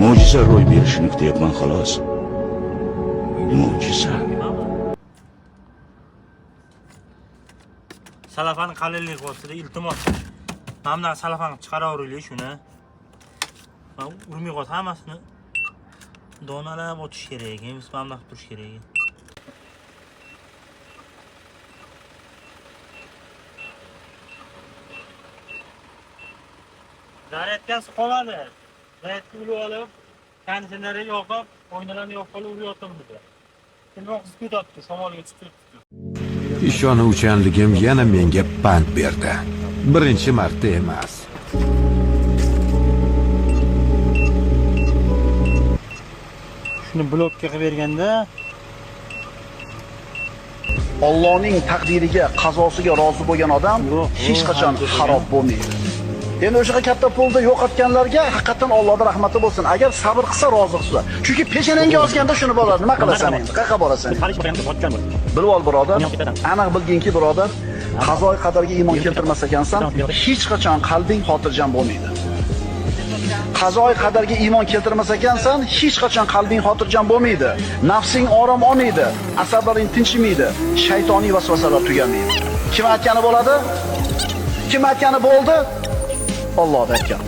Mo'jiza ro'y berishini kutyapman xolos. Mo'jiza. Salafani qalinlik bo'lsa-da iltimos. Mana salafani chiqaraveraylik shuni. Urmay qol hammasini donalab o'tish kerak. Biz mana qilib turish kerak. Zaryadkasi qoladi. Zaryadni ulib olib, konditsionerni yoqib, oynalarni yoqib olib uryapmiz. Nima qilib ketdi? Shamolga chiqib ketdi. Ishonuvchanligim yana menga pand berdi. Birinchi marta emas. Shuni blokka qilib berganda Allohning taqdiriga, qazosiga rozi bo'lgan odam hech qachon xarob bo'lmaydi. Endi o'sha katta pulni yo'qotganlarga haqiqatan Allohning rahmati bo'lsin. Agar sabr qilsa, rozi qilsa. Chunki peshanangga yozganda shuni bo'ladi. Nima qilasan endi? Qayerga borasan? Bilib ol, birodar. Aniq bilginki, birodar, qazoy qadarga iymon keltirmas ekansan, hech qachon qalbing xotirjam bo'lmaydi. Qazoy qadarga iymon keltirmas ekansan, hech qachon qalbing xotirjam bo'lmaydi. Nafsing orom olmaydi, asablaring tinchimaydi, shaytoniy vasvasalar tugamaydi. Kim aytgani bo'ladi? Kim aytgani bo'ldi? Alloh aytgan.